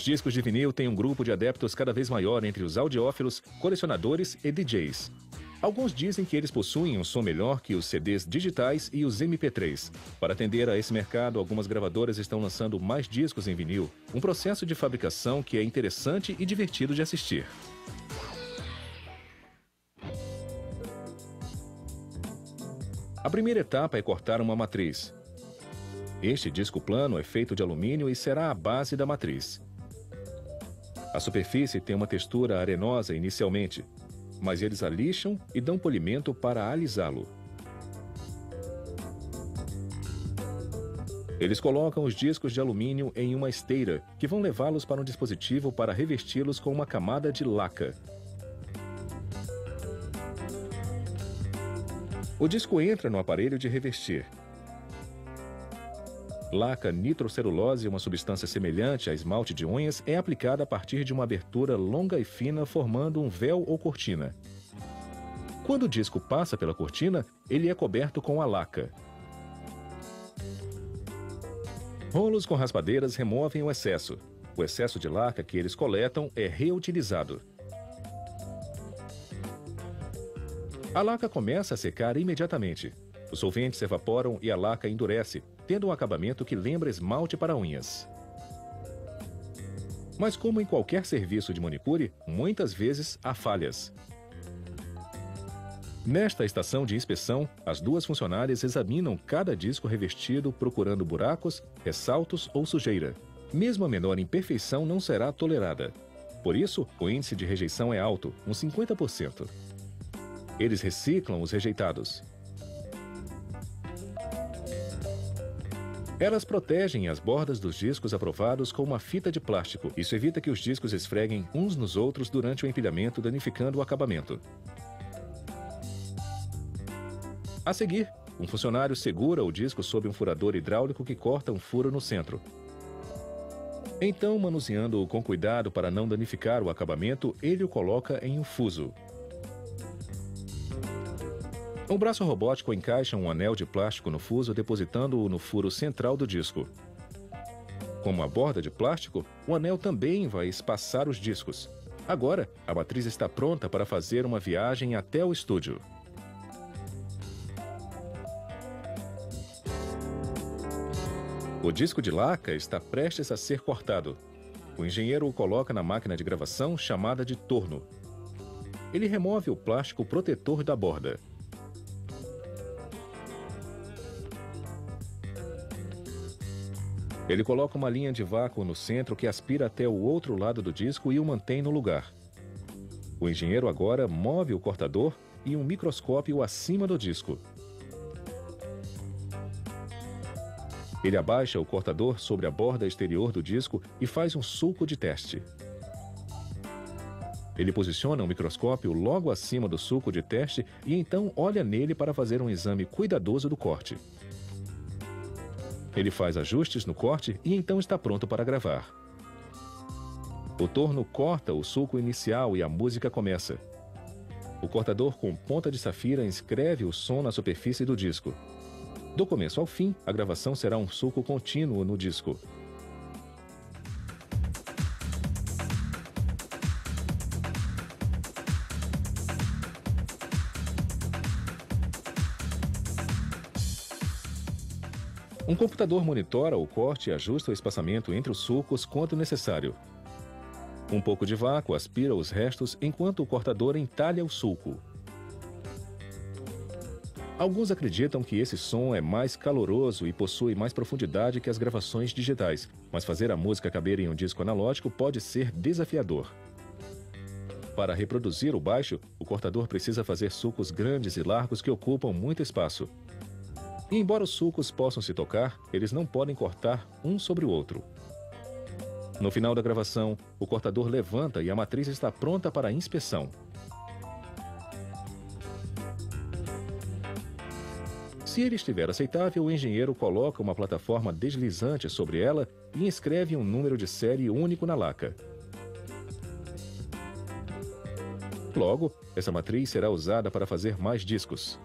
discos de vinil têm um grupo de adeptos cada vez maior entre os audiófilos, colecionadores e DJs. Alguns dizem que eles possuem um som melhor que os CDs digitais e os MP3. Para atender a esse mercado, algumas gravadoras estão lançando mais discos em vinil, um processo de fabricação que é interessante e divertido de assistir. A primeira etapa é cortar uma matriz. Este disco plano é feito de alumínio e será a base da matriz. A superfície tem uma textura arenosa inicialmente, mas eles a lixam e dão polimento para alisá-lo. Eles colocam os discos de alumínio em uma esteira, que vão levá-los para um dispositivo para revesti-los com uma camada de laca. O disco entra no aparelho de revestir. Laca nitrocelulose, uma substância semelhante a esmalte de unhas, é aplicada a partir de uma abertura longa e fina, formando um véu ou cortina. Quando o disco passa pela cortina, ele é coberto com a laca. Rolos com raspadeiras removem o excesso. O excesso de laca que eles coletam é reutilizado. A laca começa a secar imediatamente. Os solventes evaporam e a laca endurece, tendo um acabamento que lembra esmalte para unhas. Mas como em qualquer serviço de manicure, muitas vezes há falhas. Nesta estação de inspeção, as duas funcionárias examinam cada disco revestido procurando buracos, ressaltos ou sujeira. Mesmo a menor imperfeição não será tolerada. Por isso, o índice de rejeição é alto, uns 50%. Eles reciclam os rejeitados. Elas protegem as bordas dos discos aprovados com uma fita de plástico. Isso evita que os discos esfreguem uns nos outros durante o empilhamento, danificando o acabamento. A seguir, um funcionário segura o disco sob um furador hidráulico que corta um furo no centro. Então, manuseando-o com cuidado para não danificar o acabamento, ele o coloca em um fuso. Um braço robótico encaixa um anel de plástico no fuso, depositando-o no furo central do disco. Como a borda de plástico, o anel também vai espaçar os discos. Agora, a matriz está pronta para fazer uma viagem até o estúdio. O disco de laca está prestes a ser cortado. O engenheiro o coloca na máquina de gravação chamada de torno. Ele remove o plástico protetor da borda. Ele coloca uma linha de vácuo no centro que aspira até o outro lado do disco e o mantém no lugar. O engenheiro agora move o cortador e um microscópio acima do disco. Ele abaixa o cortador sobre a borda exterior do disco e faz um sulco de teste. Ele posiciona o microscópio logo acima do sulco de teste e então olha nele para fazer um exame cuidadoso do corte. Ele faz ajustes no corte e então está pronto para gravar. O torno corta o sulco inicial e a música começa. O cortador com ponta de safira inscreve o som na superfície do disco. Do começo ao fim, a gravação será um sulco contínuo no disco. Um computador monitora o corte e ajusta o espaçamento entre os sulcos quando necessário. Um pouco de vácuo aspira os restos enquanto o cortador entalha o sulco. Alguns acreditam que esse som é mais caloroso e possui mais profundidade que as gravações digitais, mas fazer a música caber em um disco analógico pode ser desafiador. Para reproduzir o baixo, o cortador precisa fazer sulcos grandes e largos que ocupam muito espaço. E embora os sulcos possam se tocar, eles não podem cortar um sobre o outro. No final da gravação, o cortador levanta e a matriz está pronta para a inspeção. Se ele estiver aceitável, o engenheiro coloca uma plataforma deslizante sobre ela e inscreve um número de série único na laca. Logo, essa matriz será usada para fazer mais discos.